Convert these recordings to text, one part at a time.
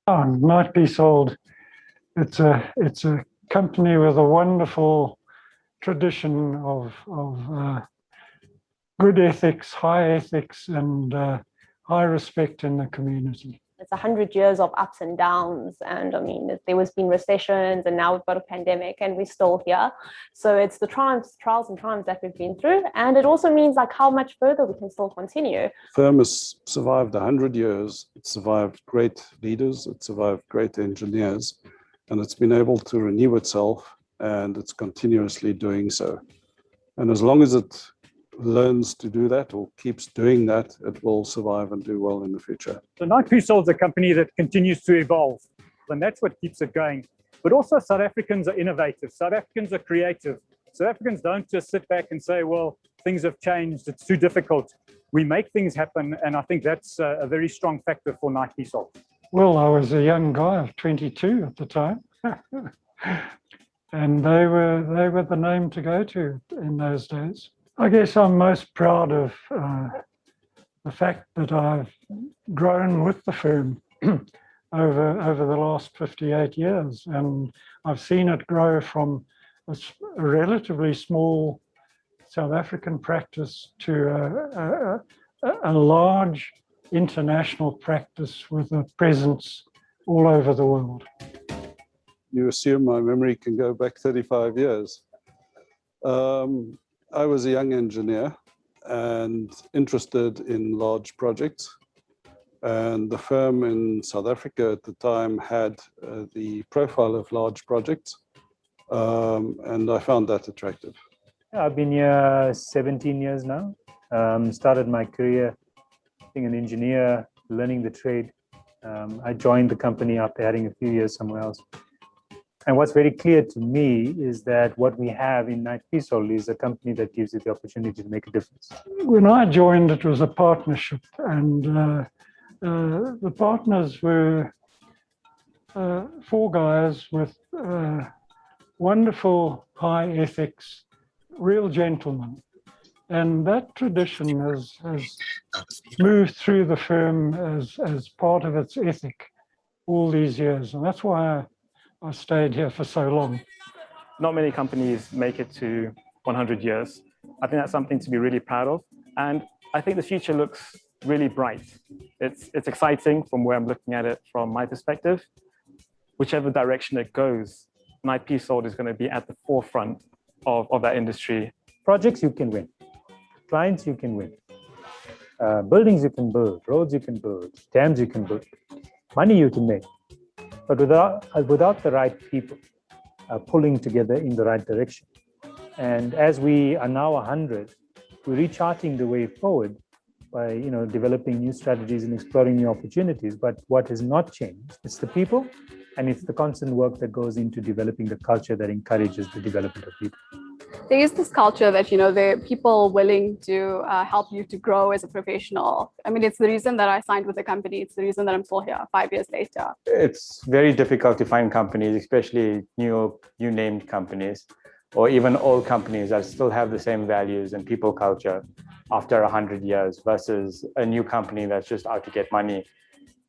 Night Be Sold. It's a company with a wonderful tradition of good ethics, high ethics, and high respect in the community. It's 100 years of ups and downs, and I mean, there was been recessions, and now we've got a pandemic, and we're still here. So it's the trials and triumphs that we've been through, and it also means like how much further we can still continue. Firm has survived 100 years. It's survived great leaders. It's survived great engineers, and it's been able to renew itself, and it's continuously doing so. And as long as it learns to do that or keeps doing that, it will survive and do well in the future. So Night Be Sold is a company that continues to evolve, and that's what keeps it going. But also South Africans are innovative. South Africans are creative. South Africans don't just sit back and say, well, things have changed, it's too difficult. We make things happen, and I think that's a very strong factor for Night Be Sold. Well, I was a young guy of 22 at the time. And they were the name to go to in those days. I guess I'm most proud of the fact that I've grown with the firm over the last 58 years, and I've seen it grow from a relatively small South African practice to a large international practice with a presence all over the world. You assume my memory can go back 35 years. I was a young engineer and interested in large projects. And the firm in South Africa at the time had the profile of large projects. And I found that attractive. I've been here 17 years now. Started my career being an engineer, learning the trade. I joined the company after having a few years somewhere else. And what's very clear to me is that what we have in Night Be Sold is a company that gives you the opportunity to make a difference. When I joined, it was a partnership, and the partners were 4 guys with wonderful high ethics, real gentlemen. And that tradition has moved through the firm as part of its ethic all these years. And that's why I stayed here for so long. Not many companies make it to 100 years. I think that's something to be really proud of. And I think the future looks really bright. It's exciting from where I'm looking at it from my perspective. Whichever direction it goes, Night Be Sold is going to be at the forefront of that industry. Projects you can win. Clients you can win. Buildings you can build. Roads you can build. Dams you can build. Money you can make. But without the right people pulling together in the right direction. And as we are now 100, we're recharting the way forward by developing new strategies and exploring new opportunities. But what has not changed, it's the people, and it's the constant work that goes into developing the culture that encourages the development of people. There is this culture that, there are people willing to help you to grow as a professional. I mean, it's the reason that I signed with the company. It's the reason that I'm still here 5 years later. It's very difficult to find companies, especially new named companies, or even old companies that still have the same values and people culture after 100 years versus a new company that's just out to get money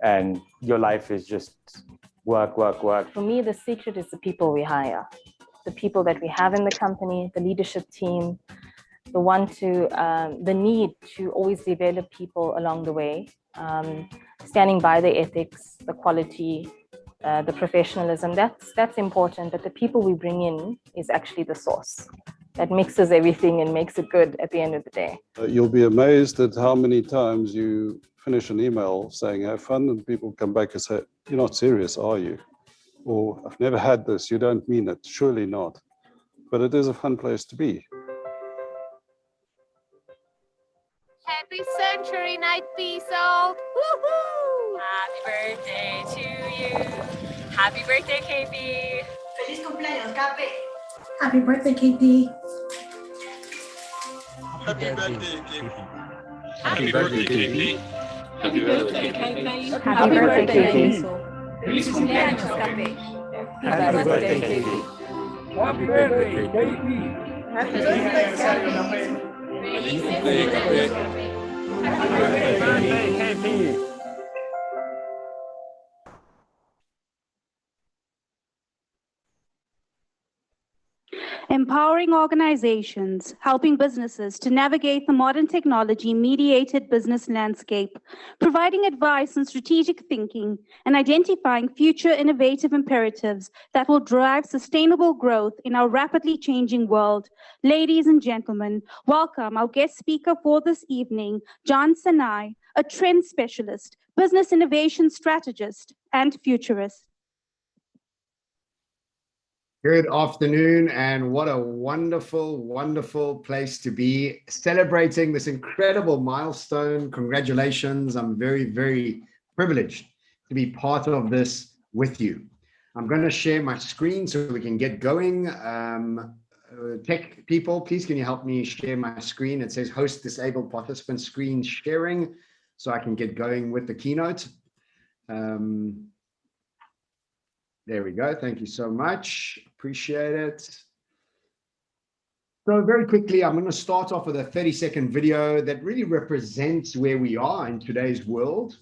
and your life is just work, work, work. For me, the secret is the people we hire. The people that we have in the company, the leadership team, the need to always develop people along the way, standing by the ethics, the quality, the professionalism, that's important. But the people we bring in is actually the source that mixes everything and makes it good at the end of the day. You'll be amazed at how many times you finish an email saying have fun and people come back and say, you're not serious, are you? Or I've never had this, you don't mean it. Surely not. But it is a fun place to be. Happy century, Night Be Sold. Woohoo! Happy birthday to you. Happy birthday, KP. Feliz cumpleaños, Cape. Happy birthday, KP. Happy birthday, KP. Happy birthday, KP. Happy birthday, KP. Happy birthday, KP. Feliz cumpleaños, Cape. Happy birthday, KP. Happy birthday, KP. Happy birthday, KP. Empowering organizations, helping businesses to navigate the modern technology-mediated business landscape, providing advice on strategic thinking, and identifying future innovative imperatives that will drive sustainable growth in our rapidly changing world. Ladies and gentlemen, welcome our guest speaker for this evening, John Sanai, a trend specialist, business innovation strategist, and futurist. Good afternoon, and what a wonderful, wonderful place to be celebrating this incredible milestone. Congratulations. I'm very, very privileged to be part of this with you. I'm going to share my screen so we can get going. Tech people, please can you help me share my screen? It says host disabled participant screen sharing so I can get going with the keynote. There we go. Thank you so much. Appreciate it. So very quickly, I'm going to start off with a 30-second video that really represents where we are in today's world.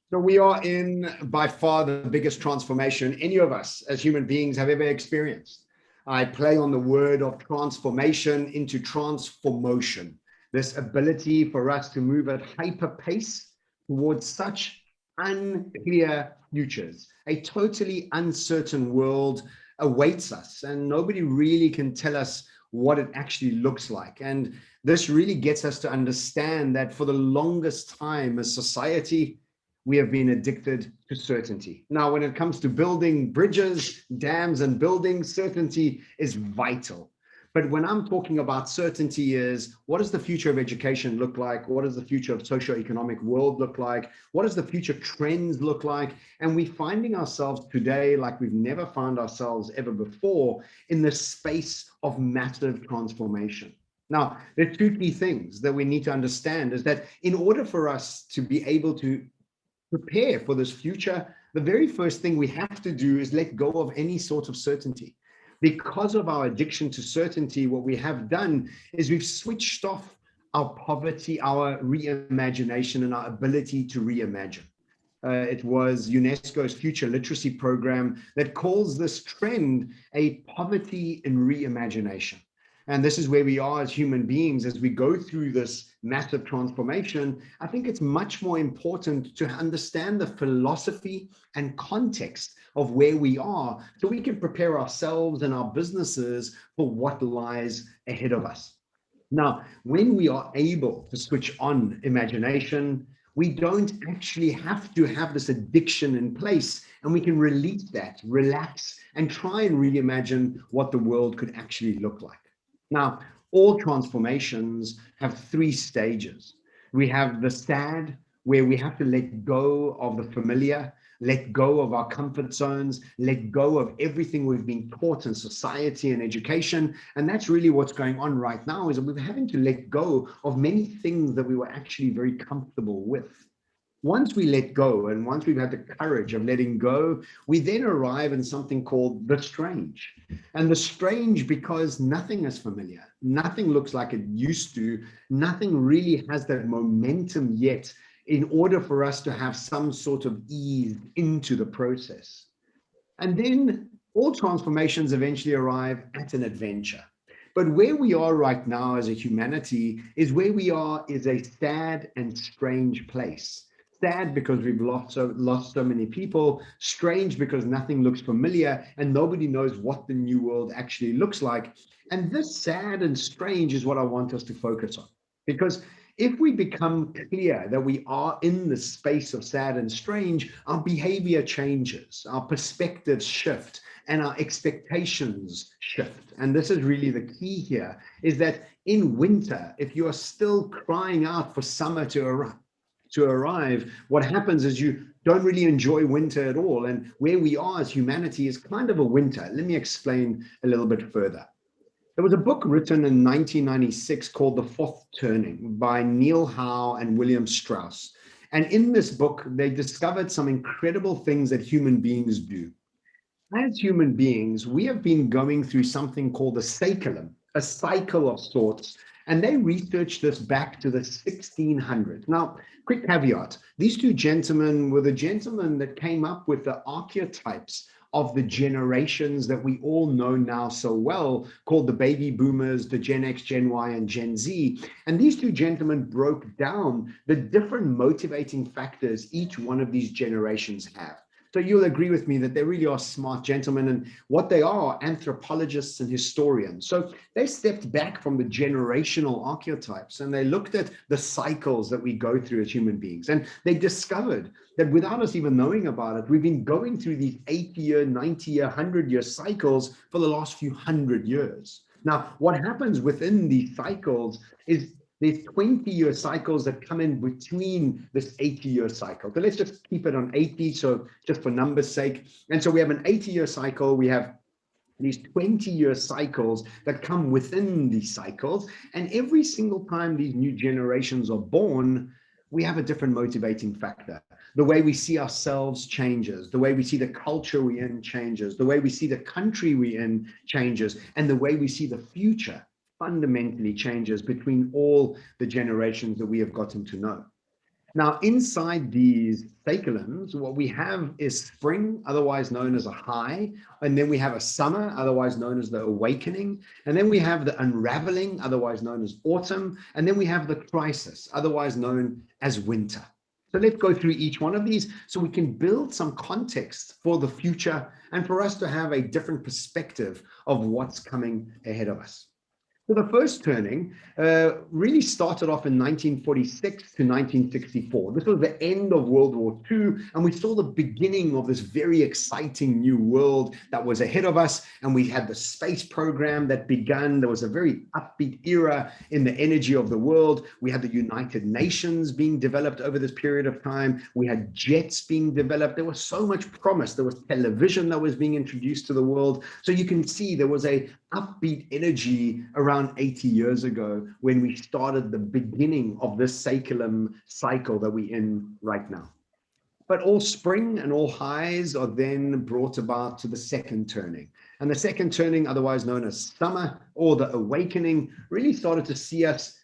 So we are in by far the biggest transformation any of us as human beings have ever experienced. I play on the word of transformation into transformotion, this ability for us to move at hyper pace towards such unclear futures. A totally uncertain world awaits us, and nobody really can tell us what it actually looks like. And this really gets us to understand that for the longest time as society, we have been addicted to certainty. Now, when it comes to building bridges, dams, and buildings, certainty is vital. But when I'm talking about certainty is, what does the future of education look like? What does the future of socioeconomic world look like? What does the future trends look like? And we're finding ourselves today like we've never found ourselves ever before in the space of massive transformation. Now, there are two key things that we need to understand is that in order for us to be able to prepare for this future, the very first thing we have to do is let go of any sort of certainty. Because of our addiction to certainty, what we have done is we've switched off our poverty, our reimagination, and our ability to reimagine. It was UNESCO's Future Literacy Program that calls this trend a poverty in reimagination. And this is where we are as human beings as we go through this massive transformation. I think it's much more important to understand the philosophy and context of where we are so we can prepare ourselves and our businesses for what lies ahead of us. Now, when we are able to switch on imagination, we don't actually have to have this addiction in place, and we can release that, relax, and try and reimagine what the world could actually look like. Now, all transformations have three stages. We have the sad, where we have to let go of the familiar, let go of our comfort zones, let go of everything we've been taught in society and education. And that's really what's going on right now, is that we're having to let go of many things that we were actually very comfortable with. Once we let go, and once we've had the courage of letting go, we then arrive in something called the strange. And the strange because nothing is familiar, nothing looks like it used to, nothing really has that momentum yet in order for us to have some sort of ease into the process. And then all transformations eventually arrive at an adventure. But where we are right now as a humanity is where we are is a sad and strange place. Sad because we've lost so many people, strange because nothing looks familiar and nobody knows what the new world actually looks like. And this sad and strange is what I want us to focus on. Because if we become clear that we are in the space of sad and strange, our behavior changes, our perspectives shift, and our expectations shift. And this is really the key here, is that in winter, if you are still crying out for summer to arrive, what happens is you don't really enjoy winter at all. And where we are as humanity is kind of a winter. Let me explain a little bit further. There was a book written in 1996 called The Fourth Turning by Neil Howe and William Strauss. And in this book, they discovered some incredible things that human beings do. As human beings, we have been going through something called a saeculum, a cycle of sorts, and they researched this back to the 1600s. Now, quick caveat, these two gentlemen were the gentlemen that came up with the archetypes of the generations that we all know now so well, called the baby boomers, the Gen X, Gen Y, and Gen Z. And these two gentlemen broke down the different motivating factors each one of these generations have. So you'll agree with me that they really are smart gentlemen, and what they are anthropologists and historians. So they stepped back from the generational archetypes and they looked at the cycles that we go through as human beings. And they discovered that without us even knowing about it, we've been going through these 80-year, 90-year, 100-year cycles for the last few hundred years. Now, what happens within these cycles is there's 20-year cycles that come in between this 80-year cycle. So let's just keep it on 80, so just for numbers' sake. And so we have an 80-year cycle, we have these 20-year cycles that come within these cycles. And every single time these new generations are born, we have a different motivating factor. The way we see ourselves changes, the way we see the culture we're in changes, the way we see the country we're in changes, and the way we see the future fundamentally changes between all the generations that we have gotten to know. Now, inside these saeculums, what we have is spring, otherwise known as a high, and then we have a summer, otherwise known as the awakening, and then we have the unraveling, otherwise known as autumn, and then we have the crisis, otherwise known as winter. So let's go through each one of these so we can build some context for the future and for us to have a different perspective of what's coming ahead of us. So the first turning really started off in 1946 to 1964. This was the end of World War II, and we saw the beginning of this very exciting new world that was ahead of us. And we had the space program that began. There was a very upbeat era in the energy of the world. We had the United Nations being developed over this period of time. We had jets being developed. There was so much promise. There was television that was being introduced to the world. So you can see there was a upbeat energy around 80 years ago when we started the beginning of this saeculum cycle that we're in right now. But all spring and all highs are then brought about to the second turning. And the second turning, otherwise known as summer or the awakening, really started to see us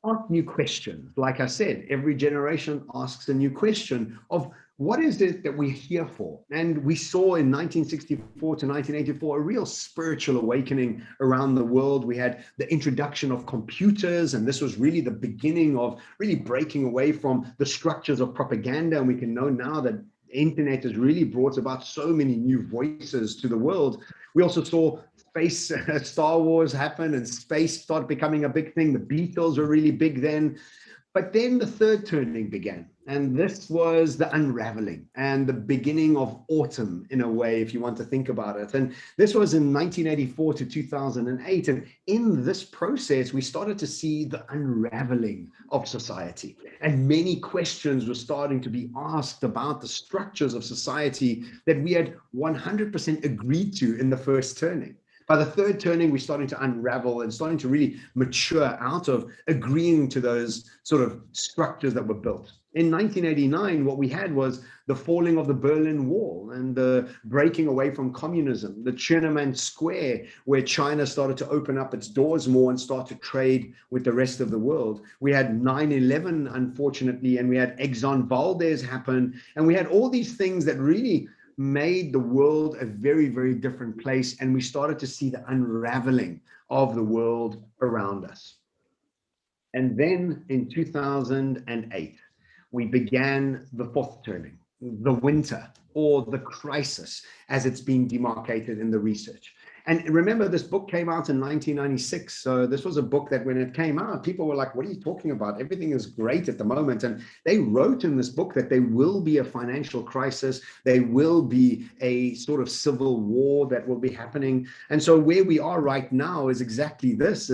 ask new questions. Like I said, every generation asks a new question of what is it that we're here for? And we saw in 1964 to 1984 a real spiritual awakening around the world. We had the introduction of computers, and this was really the beginning of really breaking away from the structures of propaganda. And we can know now that the internet has really brought about so many new voices to the world. We also saw space, Star Wars happen, and space started becoming a big thing. The Beatles were really big then. But then the third turning began, and this was the unraveling and the beginning of autumn in a way, if you want to think about it. And this was in 1984 to 2008. And in this process, we started to see the unraveling of society. And many questions were starting to be asked about the structures of society that we had 100% agreed to in the first turning. By the third turning, we're starting to unravel and starting to really mature out of agreeing to those sort of structures that were built. In 1989, what we had was the falling of the Berlin Wall and the breaking away from communism, the Tiananmen Square, where China started to open up its doors more and start to trade with the rest of the world. We had 9/11, unfortunately, and we had Exxon Valdez happen. And we had all these things that really made the world a very, very different place. And we started to see the unraveling of the world around us. And then in 2008, we began the fourth turning, the winter or the crisis, as it's being demarcated in the research. And remember, this book came out in 1996. So this was a book that when it came out, people were like, what are you talking about? Everything is great at the moment. And they wrote in this book that there will be a financial crisis. There will be a sort of civil war that will be happening. And so where we are right now is exactly this,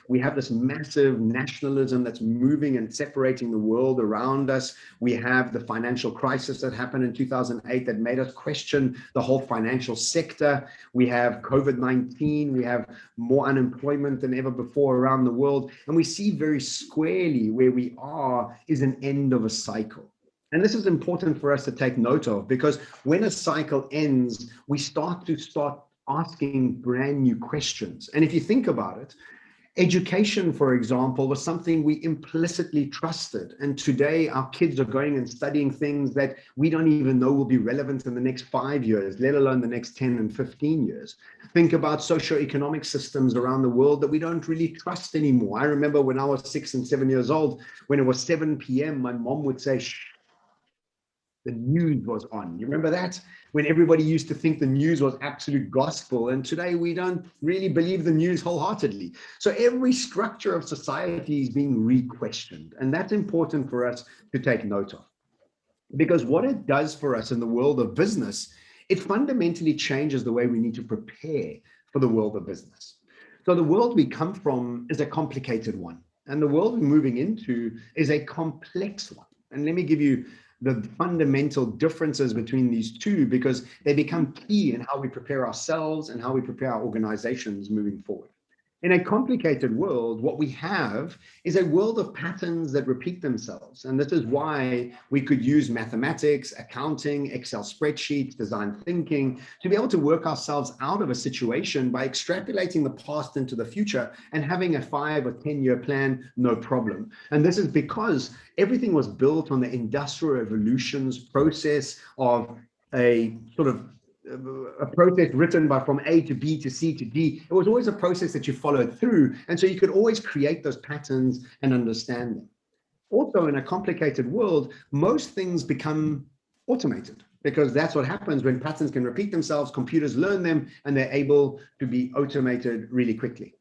we have this massive nationalism that's moving and separating the world around us. We have the financial crisis that happened in 2008 that made us question the whole financial sector. We have COVID-19, we have more unemployment than ever before around the world. And we see very squarely where we are is an end of a cycle. And this is important for us to take note of, because when a cycle ends, we start asking brand new questions. And if you think about it, education, for example, was something we implicitly trusted. And today our kids are going and studying things that we don't even know will be relevant in the next 5 years, let alone the next 10 and 15 years. Think about socioeconomic systems around the world that we don't really trust anymore. I remember when I was 6 and 7 years old, when it was 7 p.m., my mom would say, shh, the news was on. You remember that? When everybody used to think the news was absolute gospel. And today we don't really believe the news wholeheartedly. So every structure of society is being re-questioned. And that's important for us to take note of. Because what it does for us in the world of business, it fundamentally changes the way we need to prepare for the world of business. So the world we come from is a complicated one. And the world we're moving into is a complex one. And let me give you the fundamental differences between these two, because they become key in how we prepare ourselves and how we prepare our organizations moving forward. In a complicated world, what we have is a world of patterns that repeat themselves. And this is why we could use mathematics, accounting, Excel spreadsheets, design thinking to be able to work ourselves out of a situation by extrapolating the past into the future and having a 5 or 10-year plan, no problem. And this is because everything was built on the Industrial Revolution's process of a sort of a process written by from A to B to C to D. It was always a process that you followed through. And so you could always create those patterns and understand them. Also, in a complicated world, most things become automated, because that's what happens when patterns can repeat themselves. Computers learn them and they're able to be automated really quickly.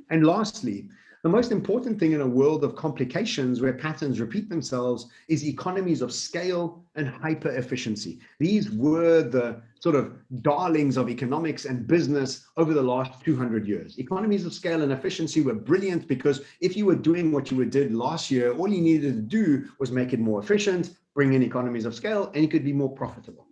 And lastly, the most important thing in a world of complications where patterns repeat themselves is economies of scale and hyper efficiency. These were the sort of darlings of economics and business over the last 200 years. Economies of scale and efficiency were brilliant because if you were doing what you did last year, all you needed to do was make it more efficient, bring in economies of scale, and you could be more profitable.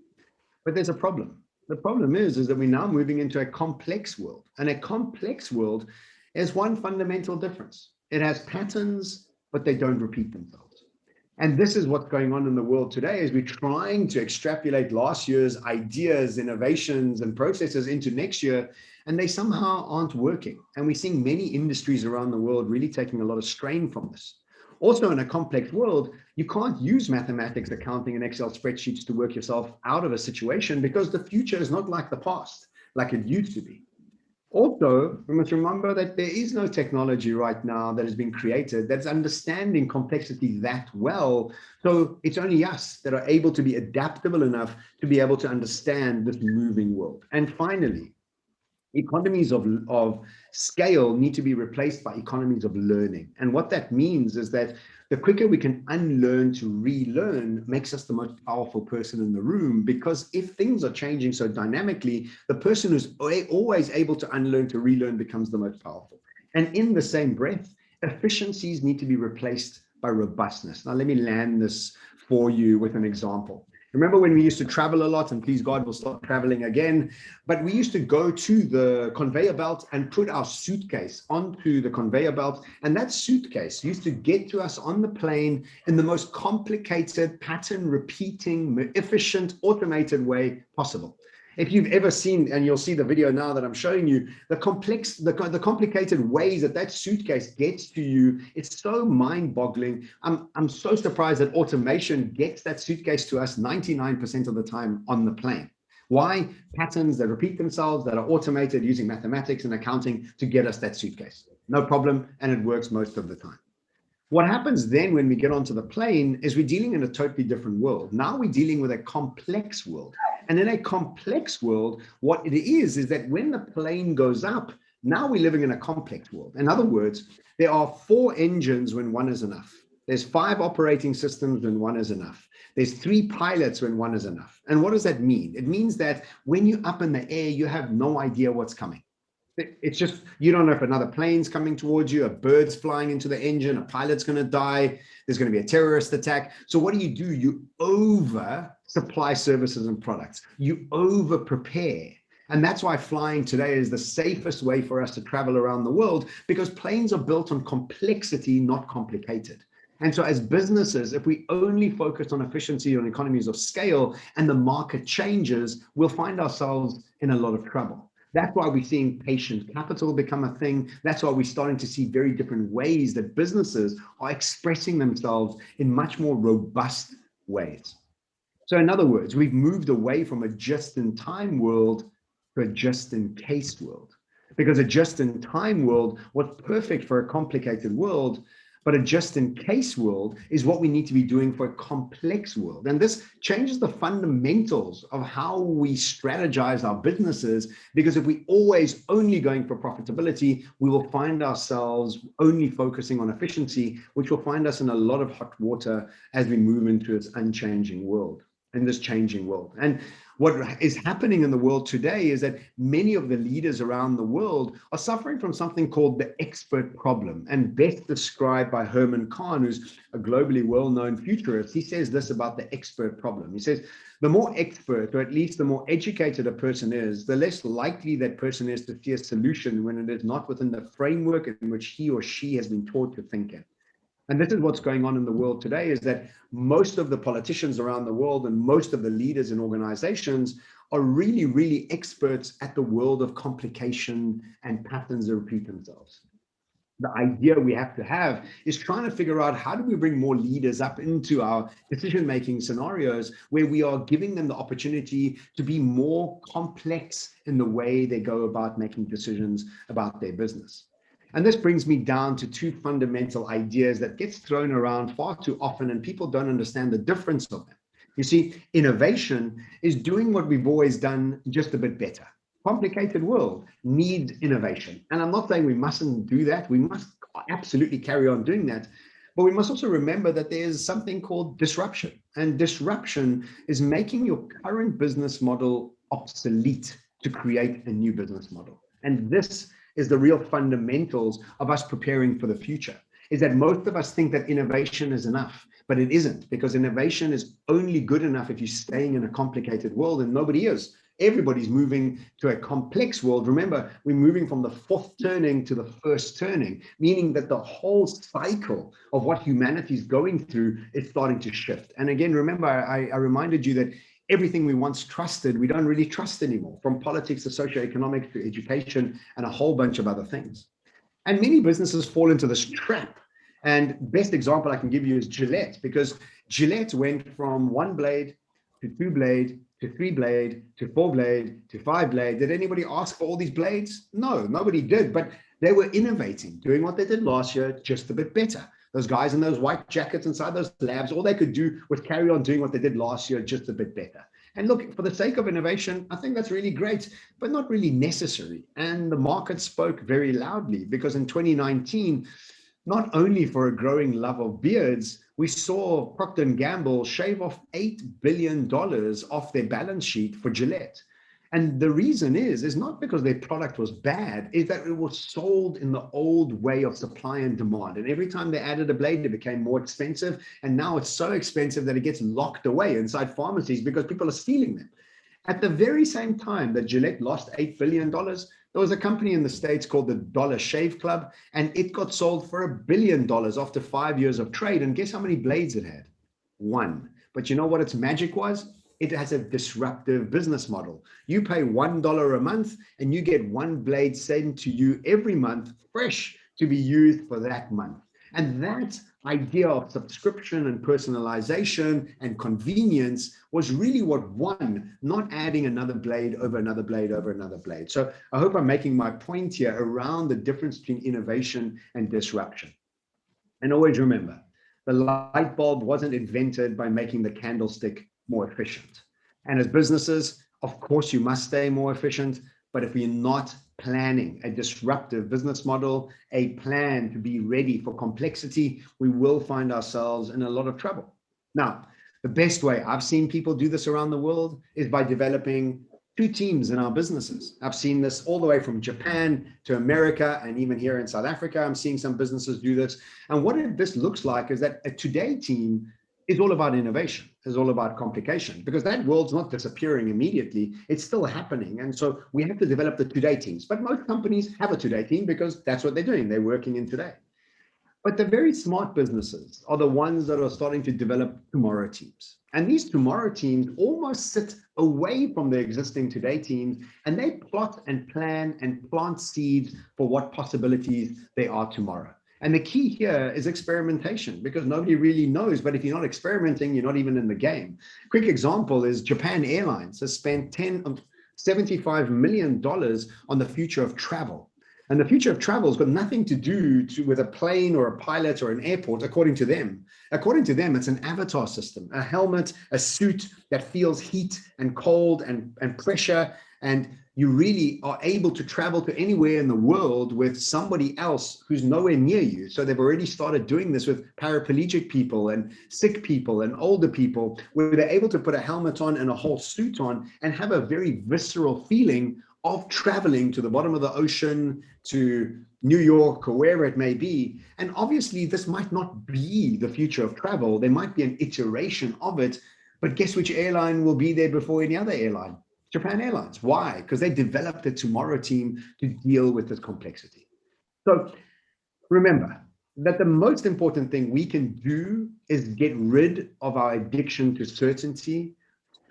But there's a problem. The problem is that we're now moving into a complex world, and a complex world is one fundamental difference. It has patterns, but they don't repeat themselves. And this is what's going on in the world today, is we're trying to extrapolate last year's ideas, innovations, and processes into next year, and they somehow aren't working. And we're seeing many industries around the world really taking a lot of strain from this. Also, in a complex world, you can't use mathematics, accounting, and Excel spreadsheets to work yourself out of a situation, because the future is not like the past, like it used to be. Also, we must remember that there is no technology right now that has been created that's understanding complexity that well. So it's only us that are able to be adaptable enough to be able to understand this moving world. And finally, economies of scale need to be replaced by economies of learning. And what that means is that the quicker we can unlearn to relearn makes us the most powerful person in the room, because if things are changing so dynamically, the person who's always able to unlearn to relearn becomes the most powerful. And in the same breath, efficiencies need to be replaced by robustness. Now, let me land this for you with an example. Remember when we used to travel a lot, and please God, we'll start traveling again, but we used to go to the conveyor belt and put our suitcase onto the conveyor belt. And that suitcase used to get to us on the plane in the most complicated, pattern repeating, efficient, automated way possible. If you've ever seen, and you'll see the video now that I'm showing you, the complicated ways that suitcase gets to you, it's so mind-boggling. I'm so surprised that automation gets that suitcase to us 99% of the time on the plane. Why? Patterns that repeat themselves, that are automated using mathematics and accounting to get us that suitcase. No problem, and it works most of the time. What happens then when we get onto the plane is we're dealing in a totally different world. Now we're dealing with a complex world. And in a complex world, what it is that when the plane goes up, now we're living in a complex world. In other words, there are 4 engines when one is enough. There's 5 operating systems when one is enough. There's 3 pilots when one is enough. And what does that mean? It means that when you're up in the air, you have no idea what's coming. It's just, you don't know if another plane's coming towards you, a bird's flying into the engine, a pilot's going to die, there's going to be a terrorist attack. So what do? You over supply services and products. You over prepare. And that's why flying today is the safest way for us to travel around the world, because planes are built on complexity, not complicated. And so as businesses, if we only focus on efficiency and economies of scale and the market changes, we'll find ourselves in a lot of trouble. That's why we're seeing patient capital become a thing. That's why we're starting to see very different ways that businesses are expressing themselves in much more robust ways. So in other words, we've moved away from a just-in-time world to a just-in-case world. Because a just-in-time world was perfect for a complicated world, but a just-in-case world is what we need to be doing for a complex world. And this changes the fundamentals of how we strategize our businesses, because if we always only going for profitability, we will find ourselves only focusing on efficiency, which will find us in a lot of hot water as we move into this unchanging world, in this changing world. And what is happening in the world today is that many of the leaders around the world are suffering from something called the expert problem, and best described by Herman Kahn, who's a globally well-known futurist. He says this about the expert problem. He says, the more expert, or at least the more educated a person is, the less likely that person is to see a solution when it is not within the framework in which he or she has been taught to think in. And this is what's going on in the world today, is that most of the politicians around the world and most of the leaders in organizations are really, really experts at the world of complication and patterns that repeat themselves. The idea we have to have is trying to figure out, how do we bring more leaders up into our decision-making scenarios where we are giving them the opportunity to be more complex in the way they go about making decisions about their business. And this brings me down to 2 fundamental ideas that gets thrown around far too often, and people don't understand the difference of them. You see, innovation is doing what we've always done, just a bit better. Complicated world needs innovation. And I'm not saying we mustn't do that. We must absolutely carry on doing that. But we must also remember that there's something called disruption. And disruption is making your current business model obsolete to create a new business model. And this is the real fundamentals of us preparing for the future, is that most of us think that innovation is enough, but it isn't, because innovation is only good enough if you're staying in a complicated world, and nobody is. Everybody's moving to a complex world. Remember, we're moving from the 4th turning to the 1st turning, meaning that the whole cycle of what humanity is going through is starting to shift. And again, remember, I reminded you that everything we once trusted, we don't really trust anymore, from politics to socioeconomics to education and a whole bunch of other things. And many businesses fall into this trap. And best example I can give you is Gillette, because Gillette went from 1 blade to 2 blade to 3 blade to 4 blade to 5 blade. Did anybody ask for all these blades? No, nobody did, but they were innovating, doing what they did last year, just a bit better. Those guys in those white jackets inside those labs, all they could do was carry on doing what they did last year, just a bit better. And look, for the sake of innovation, I think that's really great, but not really necessary. And the market spoke very loudly, because in 2019, not only for a growing love of beards, we saw Procter & Gamble shave off $8 billion off their balance sheet for Gillette. And the reason is not because their product was bad, is that it was sold in the old way of supply and demand. And every time they added a blade, it became more expensive. And now it's so expensive that it gets locked away inside pharmacies because people are stealing them. At the very same time that Gillette lost $8 billion, there was a company in the States called the Dollar Shave Club, and it got sold for $1 billion after 5 years of trade. And guess how many blades it had? 1. But you know what its magic was? It has a disruptive business model. You pay $1 a month and you get 1 blade sent to you every month, fresh, to be used for that month. And that idea of subscription and personalization and convenience was really what won, not adding another blade over another blade over another blade. So I hope I'm making my point here around the difference between innovation and disruption. And always remember, the light bulb wasn't invented by making the candlestick more efficient. And as businesses, of course, you must stay more efficient. But if you're not planning a disruptive business model, a plan to be ready for complexity, we will find ourselves in a lot of trouble. Now, the best way I've seen people do this around the world is by developing two teams in our businesses. I've seen this all the way from Japan to America, and even here in South Africa, I'm seeing some businesses do this. And what this looks like is that a today team is all about innovation, is all about complication, because that world's not disappearing immediately, it's still happening. And so we have to develop the today teams. But most companies have a today team because that's what they're doing, they're working in today. But the very smart businesses are the ones that are starting to develop tomorrow teams. And these tomorrow teams almost sit away from the existing today teams, and they plot and plan and plant seeds for what possibilities they are tomorrow. And the key here is experimentation, because nobody really knows, but if you're not experimenting, you're not even in the game. Quick example is Japan Airlines has spent $75 million on the future of travel. And the future of travel has got nothing to do with a plane or a pilot or an airport, according to them. According to them, it's an avatar system, a helmet, a suit that feels heat and cold and pressure. And you really are able to travel to anywhere in the world with somebody else who's nowhere near you. So they've already started doing this with paraplegic people and sick people and older people, where they're able to put a helmet on and a whole suit on and have a very visceral feeling of traveling to the bottom of the ocean, to New York, or wherever it may be. And obviously this might not be the future of travel. There might be an iteration of it, but guess which airline will be there before any other airline? Japan Airlines. Why? Because they developed a tomorrow team to deal with this complexity. So remember that the most important thing we can do is get rid of our addiction to certainty,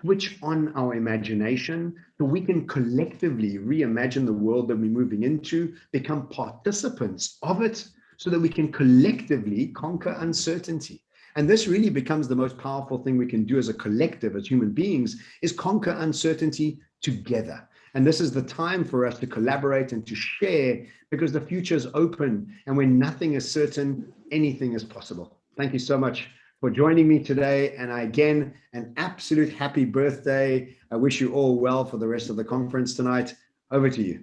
switch on our imagination, so we can collectively reimagine the world that we're moving into, become participants of it, so that we can collectively conquer uncertainty. And this really becomes the most powerful thing we can do as a collective, as human beings, is conquer uncertainty together. And this is the time for us to collaborate and to share, because the future is open, and when nothing is certain, anything is possible. Thank you so much for joining me today. And again, an absolute happy birthday. I wish you all well for the rest of the conference tonight. Over to you.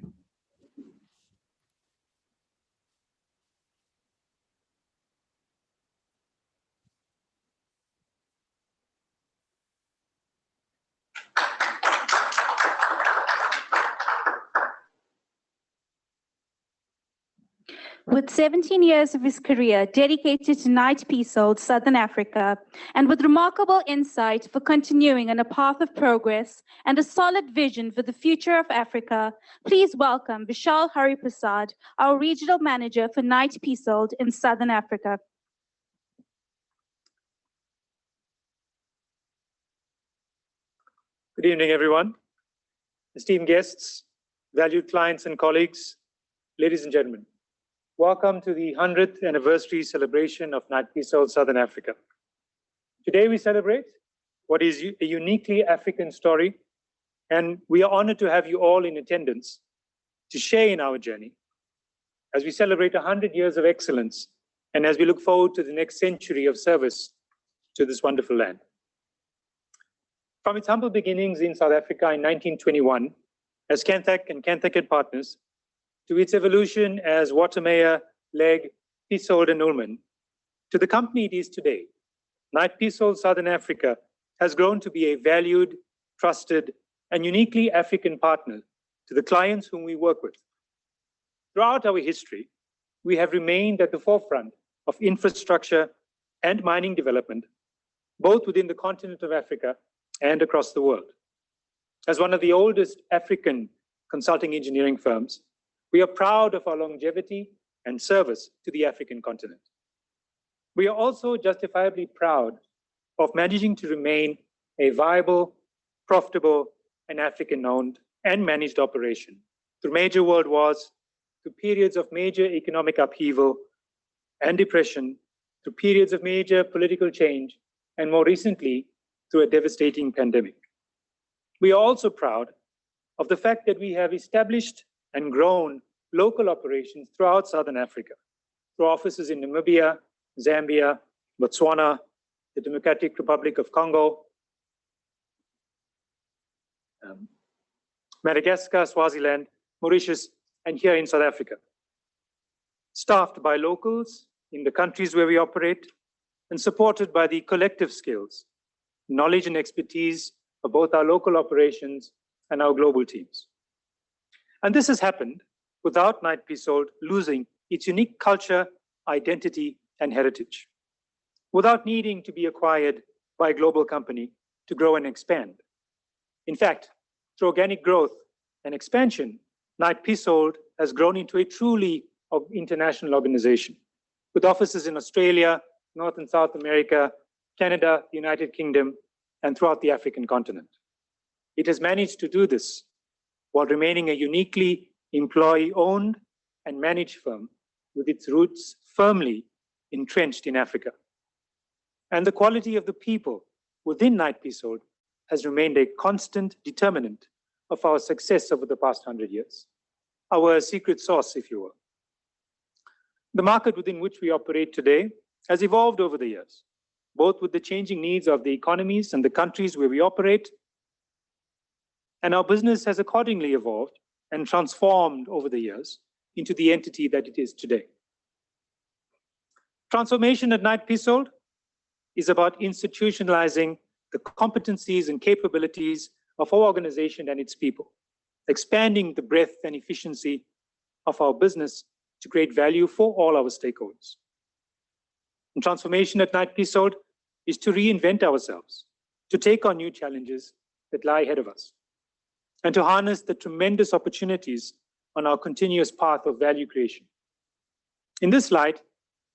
With 17 years of his career dedicated to Knight Pisold, Southern Africa, and with remarkable insight for continuing on a path of progress and a solid vision for the future of Africa, please welcome Vishal Hariprasad, our Regional Manager for Knight Pisold in Southern Africa. Good evening, everyone. Esteemed guests, valued clients and colleagues, ladies and gentlemen. Welcome to the 100th anniversary celebration of Knight Pisold Southern Africa. Today we celebrate what is a uniquely African story, and we are honored to have you all in attendance to share in our journey as we celebrate 100 years of excellence and as we look forward to the next century of service to this wonderful land. From its humble beginnings in South Africa in 1921 as Canthek and Canthek & Partners, to its evolution as Watermeyer, Legg, Pisold and Ullman, to the company it is today, Knight Pisold Southern Africa has grown to be a valued, trusted, and uniquely African partner to the clients whom we work with. Throughout our history, we have remained at the forefront of infrastructure and mining development, both within the continent of Africa and across the world. As one of the oldest African consulting engineering firms, we are proud of our longevity and service to the African continent. We are also justifiably proud of managing to remain a viable, profitable, and African-owned and managed operation through major world wars, through periods of major economic upheaval and depression, through periods of major political change, and more recently, through a devastating pandemic. We are also proud of the fact that we have established and grown local operations throughout Southern Africa, through offices in Namibia, Zambia, Botswana, the Democratic Republic of Congo, Madagascar, Swaziland, Mauritius, and here in South Africa. Staffed by locals in the countries where we operate and supported by the collective skills, knowledge and expertise of both our local operations and our global teams. And this has happened without Knight Piésold losing its unique culture, identity, and heritage, without needing to be acquired by a global company to grow and expand. In fact, through organic growth and expansion, Knight Piésold has grown into a truly international organization with offices in Australia, North and South America, Canada, the United Kingdom, and throughout the African continent. It has managed to do this while remaining a uniquely employee-owned and managed firm with its roots firmly entrenched in Africa. And the quality of the people within Knight Piésold has remained a constant determinant of our success over the past 100 years, our secret sauce, if you will. The market within which we operate today has evolved over the years, both with the changing needs of the economies and the countries where we operate, and our business has accordingly evolved and transformed over the years into the entity that it is today. Transformation at Knight Piésold is about institutionalizing the competencies and capabilities of our organization and its people, expanding the breadth and efficiency of our business to create value for all our stakeholders. And transformation at Knight Piésold is to reinvent ourselves, to take on new challenges that lie ahead of us, and to harness the tremendous opportunities on our continuous path of value creation. In this light,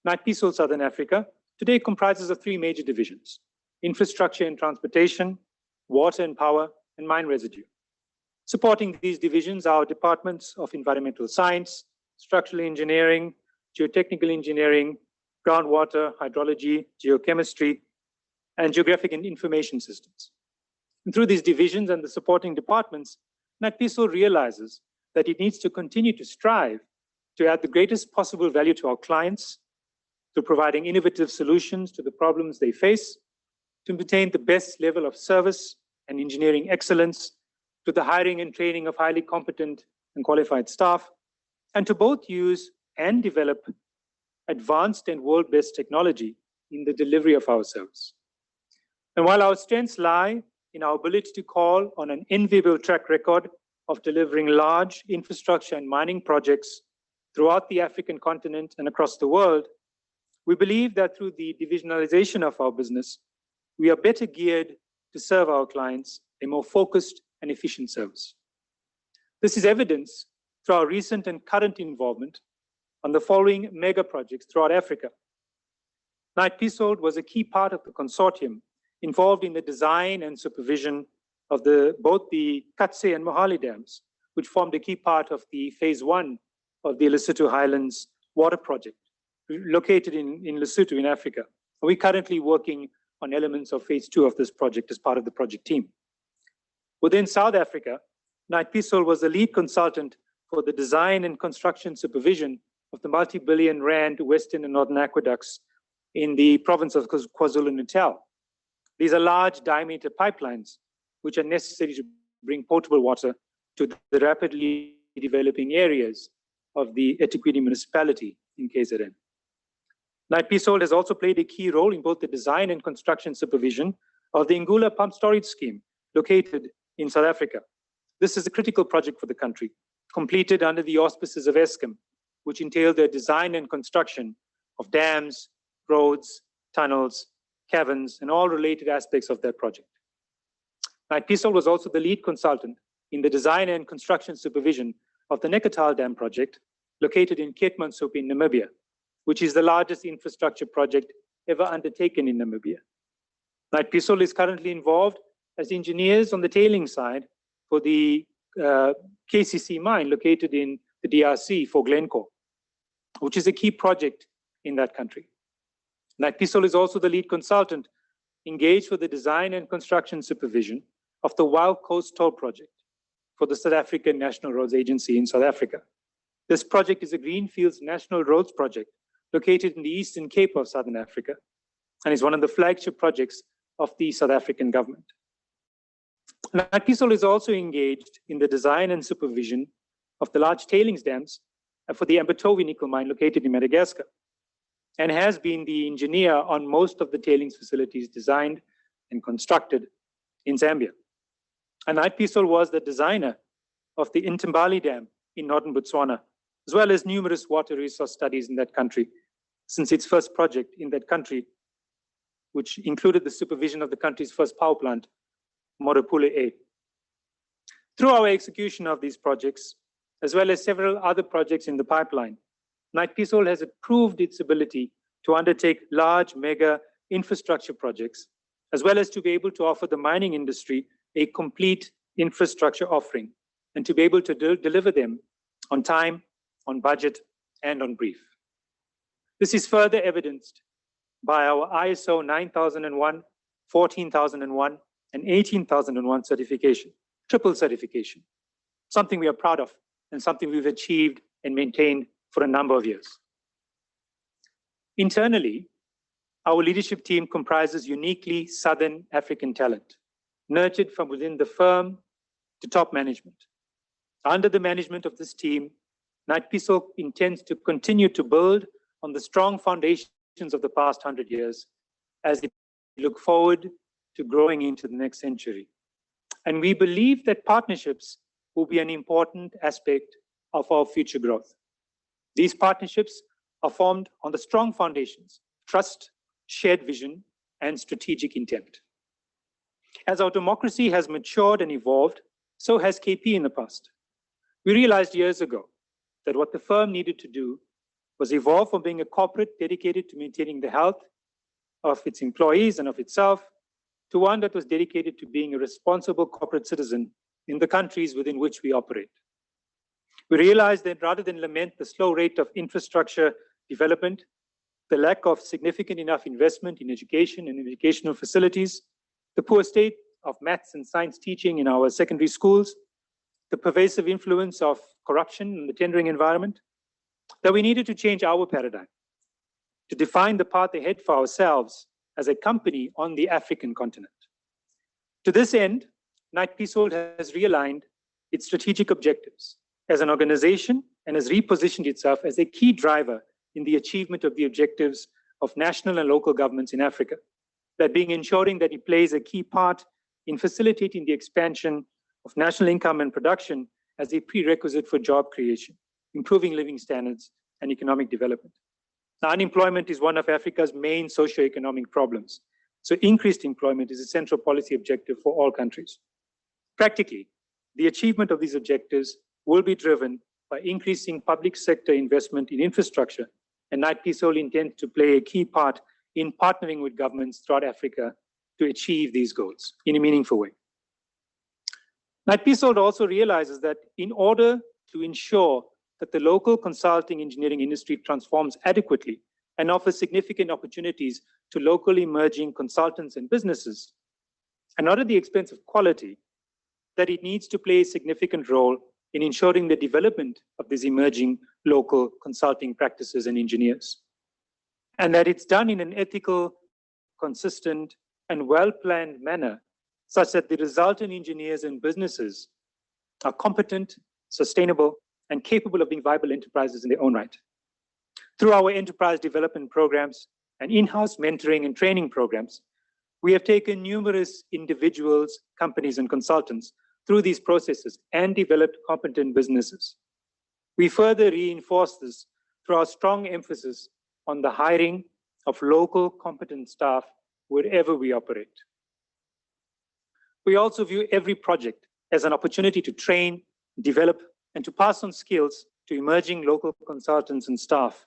Knight Piésold Southern Africa today comprises of three major divisions: infrastructure and transportation, water and power, and mine residue. Supporting these divisions are departments of environmental science, structural engineering, geotechnical engineering, groundwater, hydrology, geochemistry, and geographic and information systems. And through these divisions and the supporting departments, Knight Piésold realizes that it needs to continue to strive to add the greatest possible value to our clients through providing innovative solutions to the problems they face, to maintain the best level of service and engineering excellence, to the hiring and training of highly competent and qualified staff, and to both use and develop advanced and world-best technology in the delivery of our service. And while our strengths lie in our ability to call on an enviable track record of delivering large infrastructure and mining projects throughout the African continent and across the world, we believe that through the divisionalization of our business, we are better geared to serve our clients a more focused and efficient service. This is evidenced through our recent and current involvement on the following mega projects throughout Africa. Knight Piésold was a key part of the consortium involved in the design and supervision of both the Katse and Mohale dams, which formed a key part of the phase 1 of the Lesotho Highlands water project, located in Lesotho in Africa. We're currently working on elements of phase 2 of this project as part of the project team. Within South Africa, Knight Piésold was the lead consultant for the design and construction supervision of the multi-billion rand Western and Northern aqueducts in the province of KwaZulu-Natal. These are large diameter pipelines which are necessary to bring potable water to the rapidly developing areas of the eThekwini municipality in KZN. Knight Piésold has also played a key role in both the design and construction supervision of the Ngula Pump Storage Scheme located in South Africa. This is a critical project for the country, completed under the auspices of Eskom, which entailed the design and construction of dams, roads, tunnels, caverns, and all related aspects of that project. Knight Piésold was also the lead consultant in the design and construction supervision of the Neckartal Dam project, located in Keetmanshoop in Namibia, which is the largest infrastructure project ever undertaken in Namibia. Knight Piésold is currently involved as engineers on the tailing side for the KCC mine located in the DRC for Glencore, which is a key project in that country. Knight Piésold is also the lead consultant engaged for the design and construction supervision of the Wild Coast Toll project for the South African National Roads Agency in South Africa. This project is a Greenfields National Roads project located in the Eastern Cape of Southern Africa, and is one of the flagship projects of the South African government. NATPESOL is also engaged in the design and supervision of the large tailings dams for the Ambatovi nickel mine located in Madagascar, and has been the engineer on most of the tailings facilities designed and constructed in Zambia. And NATPESOL was the designer of the Intimbali Dam in northern Botswana, as well as numerous water resource studies in that country since its first project in that country, which included the supervision of the country's first power plant, Morupule A. Through our execution of these projects, as well as several other projects in the pipeline, NATPESOL has proved its ability to undertake large mega infrastructure projects, as well as to be able to offer the mining industry a complete infrastructure offering, and to be able to deliver them on time, on budget, and on brief. This is further evidenced by our ISO 9001, 14001, and 18001 certification, triple certification, something we are proud of and something we've achieved and maintained for a number of years. Internally, our leadership team comprises uniquely Southern African talent, nurtured from within the firm to top management. Under the management of this team, NATPESOL intends to continue to build on the strong foundations of the past 100 years as we look forward to growing into the next century. And we believe that partnerships will be an important aspect of our future growth. These partnerships are formed on the strong foundations, trust, shared vision, and strategic intent. As our democracy has matured and evolved, so has KP in the past. We realized years ago that what the firm needed to do was evolve from being a corporate dedicated to maintaining the health of its employees and of itself, to one that was dedicated to being a responsible corporate citizen in the countries within which we operate. We realized that rather than lament the slow rate of infrastructure development, the lack of significant enough investment in education and educational facilities, the poor state of maths and science teaching in our secondary schools, the pervasive influence of corruption in the tendering environment, that we needed to change our paradigm, to define the path ahead for ourselves as a company on the African continent. To this end, NATPESOL has realigned its strategic objectives as an organization and has repositioned itself as a key driver in the achievement of the objectives of national and local governments in Africa, that being ensuring that it plays a key part in facilitating the expansion of national income and production as a prerequisite for job creation, improving living standards, and economic development. Now, unemployment is one of Africa's main socioeconomic problems, so increased employment is a central policy objective for all countries. Practically, the achievement of these objectives will be driven by increasing public sector investment in infrastructure, and NATPESOL intends to play a key part in partnering with governments throughout Africa to achieve these goals in a meaningful way. NATPESOL also realizes that in order to ensure that the local consulting engineering industry transforms adequately and offers significant opportunities to local emerging consultants and businesses, and not at the expense of quality, that it needs to play a significant role in ensuring the development of these emerging local consulting practices and engineers. And that it's done in an ethical, consistent, and well-planned manner, such that the resultant engineers and businesses are competent, sustainable, and capable of being viable enterprises in their own right. Through our enterprise development programs and in-house mentoring and training programs, we have taken numerous individuals, companies, and consultants through these processes and developed competent businesses. We further reinforce this through our strong emphasis on the hiring of local competent staff wherever we operate. We also view every project as an opportunity to train, develop, and to pass on skills to emerging local consultants and staff,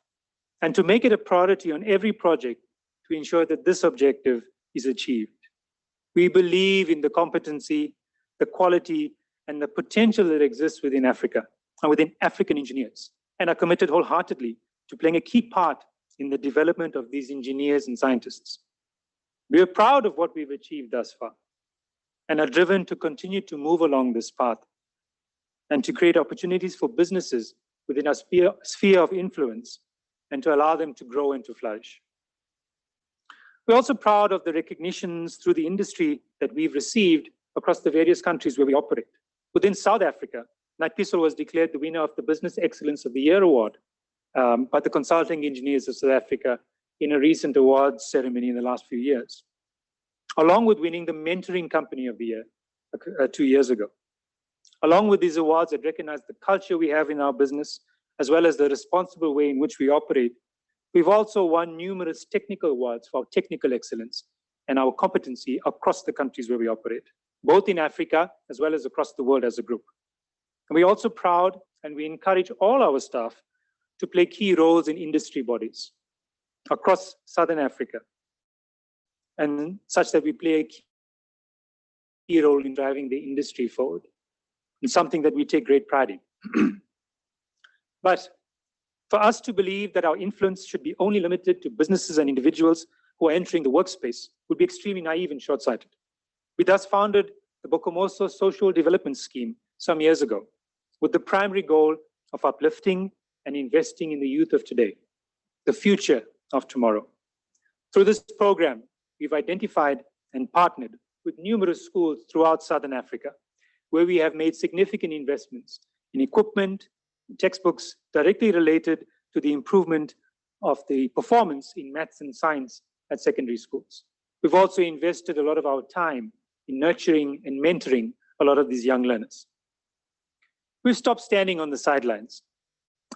and to make it a priority on every project to ensure that this objective is achieved. We believe in the competency, the quality, and the potential that exists within Africa and within African engineers, and are committed wholeheartedly to playing a key part in the development of these engineers and scientists. We are proud of what we've achieved thus far and are driven to continue to move along this path and to create opportunities for businesses within our sphere of influence and to allow them to grow and to flourish. We're also proud of the recognitions through the industry that we've received across the various countries where we operate. Within South Africa, Knight Piesol was declared the winner of the Business Excellence of the Year Award by the Consulting Engineers of South Africa in a recent awards ceremony in the last few years, along with winning the Mentoring Company of the Year 2 years ago. Along with these awards that recognize the culture we have in our business, as well as the responsible way in which we operate, we've also won numerous technical awards for our technical excellence and our competency across the countries where we operate, both in Africa as well as across the world as a group. And we're also proud, and we encourage all our staff to play key roles in industry bodies across Southern Africa, and such that we play a key role in driving the industry forward, and something that we take great pride in. But for us to believe that our influence should be only limited to businesses and individuals who are entering the workspace would be extremely naive and short-sighted. We thus founded the Bokomoso Social Development Scheme some years ago, with the primary goal of uplifting and investing in the youth of today, the future of tomorrow. Through this program, we've identified and partnered with numerous schools throughout Southern Africa, where we have made significant investments in equipment and textbooks directly related to the improvement of the performance in maths and science at secondary schools. We've also invested a lot of our time in nurturing and mentoring a lot of these young learners. We've stopped standing on the sidelines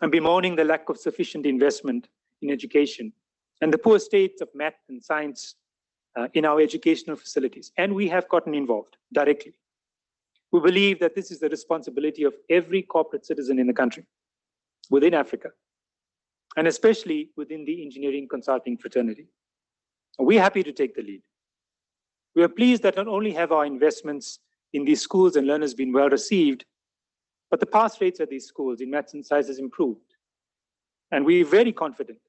and bemoaning the lack of sufficient investment in education and the poor state of math and science in our educational facilities. And we have gotten involved directly. We believe that this is the responsibility of every corporate citizen in the country, within Africa, and especially within the engineering consulting fraternity. We're happy to take the lead. We are pleased that not only have our investments in these schools and learners been well received, but the pass rates at these schools in maths and science has improved. And we're very confident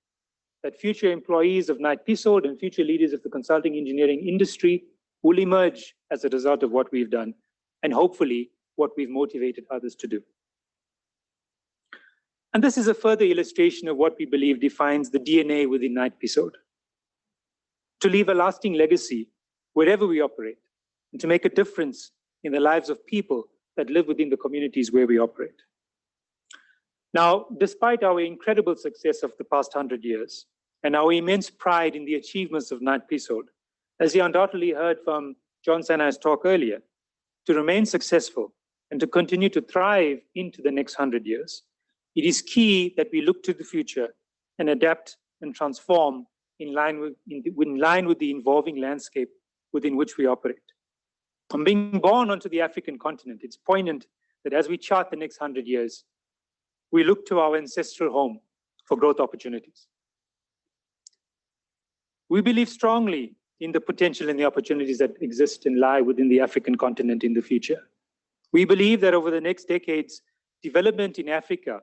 that future employees of Knight Piesol and future leaders of the consulting engineering industry will emerge as a result of what we've done, and hopefully what we've motivated others to do. And this is a further illustration of what we believe defines the DNA within Knight Piesol: to leave a lasting legacy wherever we operate, and to make a difference in the lives of people that live within the communities where we operate. Now, despite our incredible success of the past 100 years and our immense pride in the achievements of Knight Piesol, as you undoubtedly heard from John Sana's talk earlier, to remain successful and to continue to thrive into the next 100 years, it is key that we look to the future and adapt and transform in line with the evolving landscape within which we operate. From being born onto the African continent, it's poignant that as we chart the next 100 years, we look to our ancestral home for growth opportunities. We believe strongly in the potential and the opportunities that exist and lie within the African continent in the future. We believe that over the next decades, development in Africa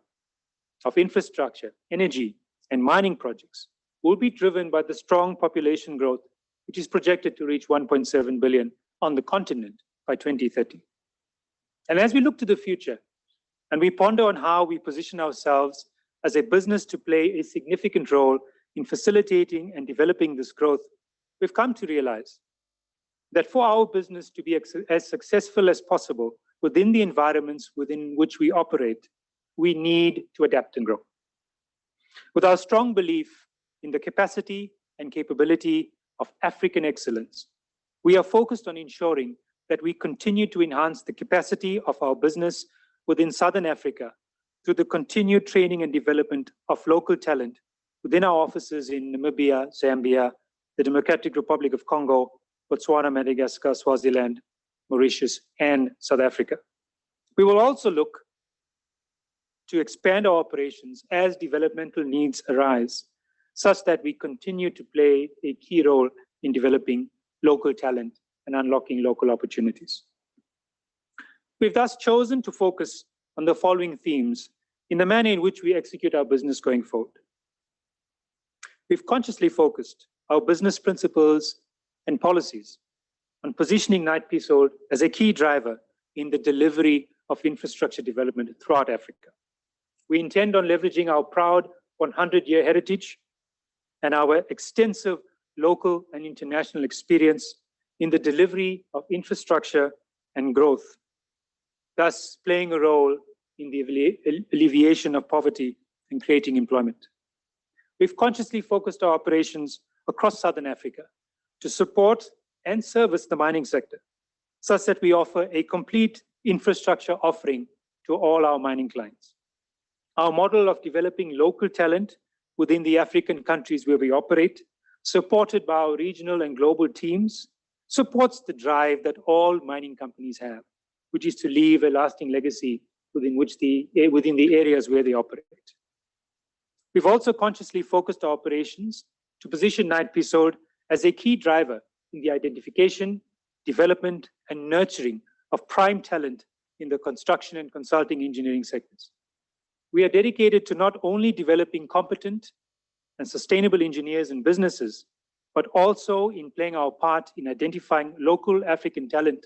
of infrastructure, energy, and mining projects will be driven by the strong population growth, which is projected to reach 1.7 billion on the continent by 2030. And as we look to the future, and we ponder on how we position ourselves as a business to play a significant role in facilitating and developing this growth, we've come to realize that for our business to be as successful as possible within the environments within which we operate, we need to adapt and grow. With our strong belief in the capacity and capability of African excellence, we are focused on ensuring that we continue to enhance the capacity of our business within Southern Africa through the continued training and development of local talent within our offices in Namibia, Zambia, the Democratic Republic of Congo, Botswana, Madagascar, Swaziland, Mauritius, and South Africa. We will also look to expand our operations as developmental needs arise, such that we continue to play a key role in developing local talent and unlocking local opportunities. We've thus chosen to focus on the following themes in the manner in which we execute our business going forward. We've consciously focused our business principles and policies on positioning Knight Piesol as a key driver in the delivery of infrastructure development throughout Africa. We intend on leveraging our proud 100-year heritage and our extensive local and international experience in the delivery of infrastructure and growth, thus playing a role in the alleviation of poverty and creating employment. We've consciously focused our operations across Southern Africa to support and service the mining sector, such that we offer a complete infrastructure offering to all our mining clients. Our model of developing local talent within the African countries where we operate, supported by our regional and global teams, supports the drive that all mining companies have, which is to leave a lasting legacy within the areas where they operate. We've also consciously focused our operations to position Knight Pisold as a key driver in the identification, development, and nurturing of prime talent in the construction and consulting engineering sectors. We are dedicated to not only developing competent and sustainable engineers and businesses, but also in playing our part in identifying local African talent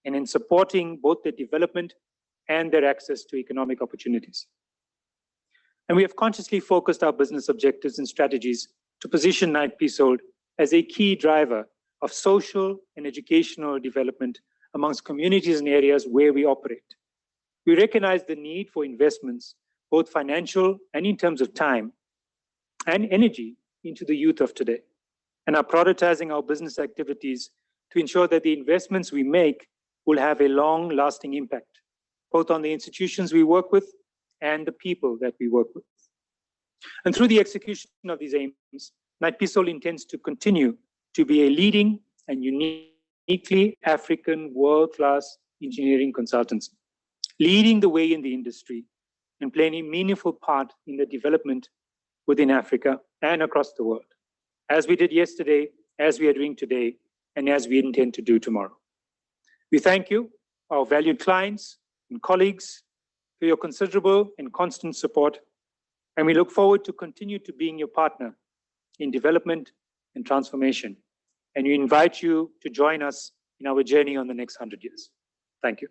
and in supporting both their development and their access to economic opportunities. And we have consciously focused our business objectives and strategies to position Knight Pisold as a key driver of social and educational development amongst communities and areas where we operate. We recognize the need for investments, both financial and in terms of time and energy, into the youth of today, and are prioritizing our business activities to ensure that the investments we make will have a long-lasting impact, both on the institutions we work with and the people that we work with. And through the execution of these aims, Knight Pisold intends to continue to be a leading and uniquely African world-class engineering consultancy, leading the way in the industry and playing a meaningful part in the development within Africa and across the world, as we did yesterday, as we are doing today, and as we intend to do tomorrow. We thank you, our valued clients and colleagues, for your considerable and constant support, and we look forward to continue to being your partner in development and transformation. And we invite you to join us in our journey on the next 100 years. Thank you.